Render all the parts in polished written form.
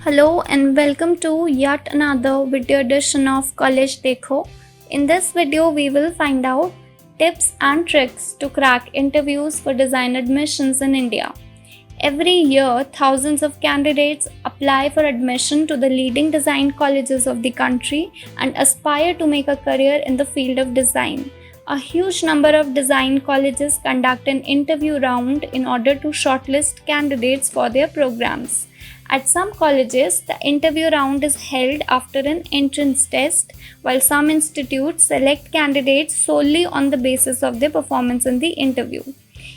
Hello and welcome to yet another video edition of College Dekho. In this video, we will find out tips and tricks to crack interviews for design admissions in India. Every year, thousands of candidates apply for admission to the leading design colleges of the country and aspire to make a career in the field of design. A huge number of design colleges conduct an interview round in order to shortlist candidates for their programs. At some colleges, the interview round is held after an entrance test, while some institutes select candidates solely on the basis of their performance in the interview.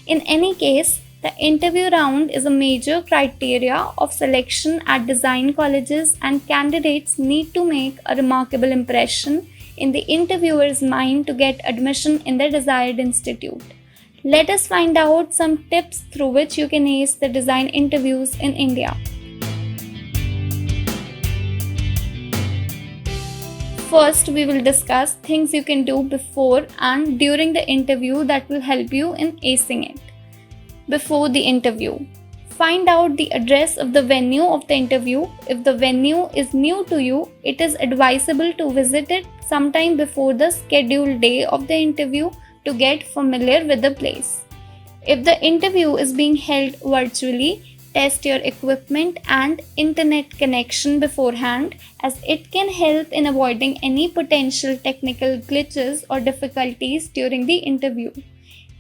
In any case, the interview round is a major criteria of selection at design colleges, and candidates need to make a remarkable impression in the interviewer's mind to get admission in the desired institute. Let us find out some tips through which you can ace the design interviews in India. First, we will discuss things you can do before and during the interview that will help you in acing it. Before the interview, find out the address of the venue of the interview. If the venue is new to you, it is advisable to visit it sometime before the scheduled day of the interview to get familiar with the place. If the interview is being held virtually, test your equipment and internet connection beforehand, as it can help in avoiding any potential technical glitches or difficulties during the interview.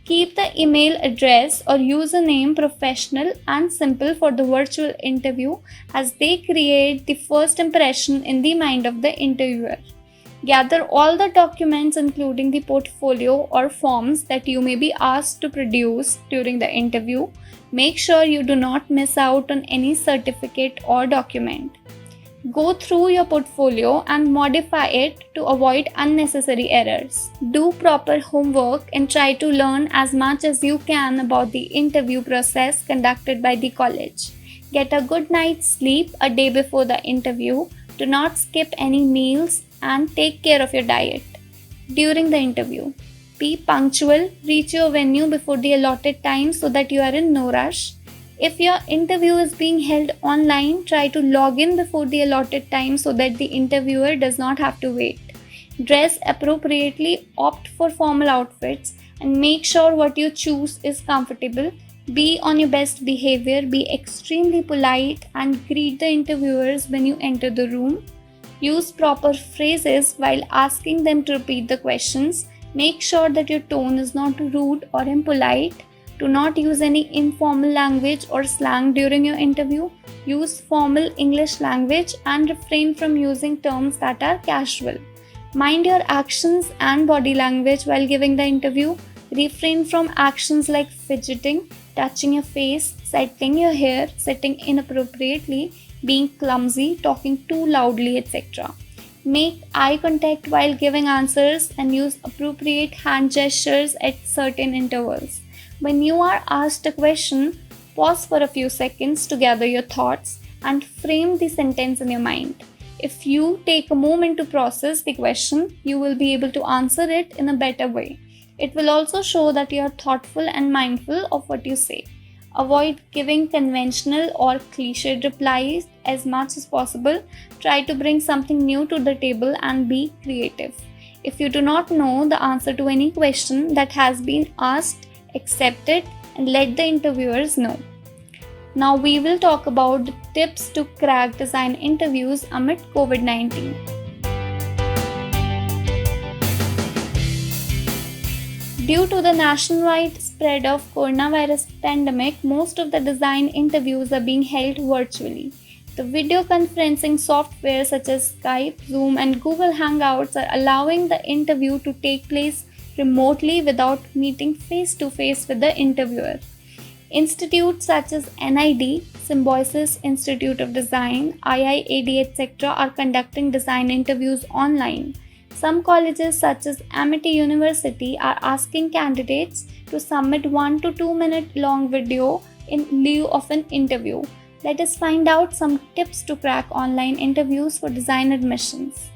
Keep the email address or username professional and simple for the virtual interview, as they create the first impression in the mind of the interviewer. Gather all the documents, including the portfolio or forms that you may be asked to produce during the interview. Make sure you do not miss out on any certificate or document. Go through your portfolio and modify it to avoid unnecessary errors. Do proper homework and try to learn as much as you can about the interview process conducted by the college. Get a good night's sleep a day before the interview. Do not skip any meals and take care of your diet. During the interview, be punctual. Reach your venue before the allotted time so that you are in no rush. If your interview is being held online, try to log in before the allotted time so that the interviewer does not have to wait. Dress appropriately, opt for formal outfits, and make sure what you choose is comfortable. Be on your best behavior, be extremely polite, and greet the interviewers when you enter the room. Use proper phrases while asking them to repeat the questions. Make sure that your tone is not rude or impolite. Do not use any informal language or slang during your interview. Use formal English language and refrain from using terms that are casual. Mind your actions and body language while giving the interview. Refrain from actions like fidgeting, touching your face, settling your hair, sitting inappropriately, being clumsy, talking too loudly, etc. Make eye contact while giving answers and use appropriate hand gestures at certain intervals. When you are asked a question, pause for a few seconds to gather your thoughts and frame the sentence in your mind. If you take a moment to process the question, you will be able to answer it in a better way. It will also show that you are thoughtful and mindful of what you say. Avoid giving conventional or cliched replies as much as possible. Try to bring something new to the table and be creative. If you do not know the answer to any question that has been asked, accept it and let the interviewers know. Now we will talk about the tips to crack design interviews amid COVID-19. Due to the nationwide spread of coronavirus pandemic, most of the design interviews are being held virtually. The video conferencing software such as Skype, Zoom, and Google Hangouts are allowing the interview to take place remotely without meeting face-to-face with the interviewer. Institutes such as NID, Symbiosis Institute of Design, IIAD, etc. are conducting design interviews online. Some colleges such as Amity University are asking candidates to submit 1 to 2 minute long video in lieu of an interview. Let us find out some tips to crack online interviews for design admissions.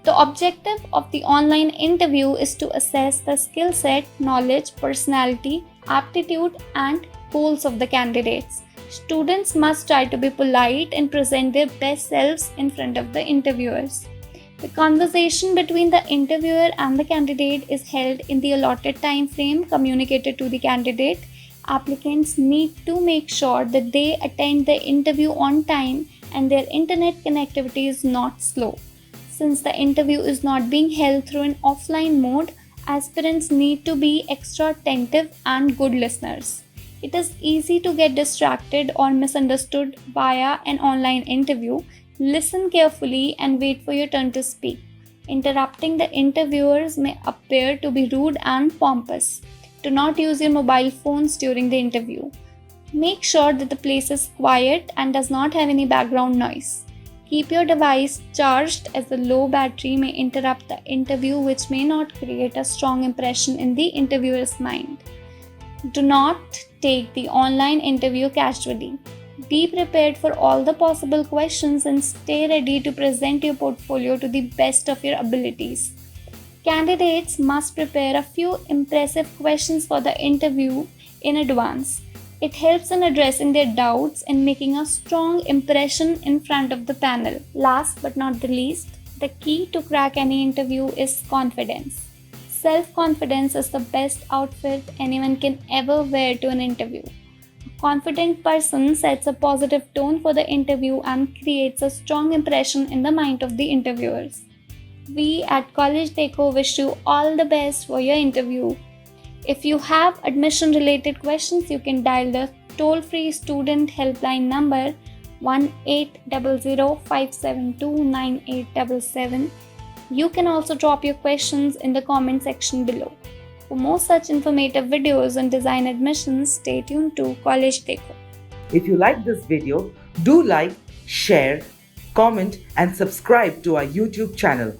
The objective of the online interview is to assess the skill set, knowledge, personality, aptitude, and goals of the candidates. Students must try to be polite and present their best selves in front of the interviewers. The conversation between the interviewer and the candidate is held in the allotted time frame communicated to the candidate. Applicants need to make sure that they attend the interview on time and their internet connectivity is not slow. Since the interview is not being held through an offline mode, aspirants need to be extra attentive and good listeners. It is easy to get distracted or misunderstood via an online interview. Listen carefully and wait for your turn to speak. Interrupting the interviewers may appear to be rude and pompous. Do not use your mobile phones during the interview. Make sure that the place is quiet and does not have any background noise. Keep your device charged as the low battery may interrupt the interview, which may not create a strong impression in the interviewer's mind. Do not take the online interview casually. Be prepared for all the possible questions and stay ready to present your portfolio to the best of your abilities. Candidates must prepare a few impressive questions for the interview in advance. It helps in addressing their doubts and making a strong impression in front of the panel. Last but not the least, the key to crack any interview is confidence. Self-confidence is the best outfit anyone can ever wear to an interview. A confident person sets a positive tone for the interview and creates a strong impression in the mind of the interviewers. We at College Deco wish you all the best for your interview. If you have admission related questions, you can dial the toll-free student helpline number 1800-572-9877. You can also drop your questions in the comment section below. For more such informative videos on design admissions, stay tuned to College Deco. If you like this video, do like, share, comment and subscribe to our YouTube channel.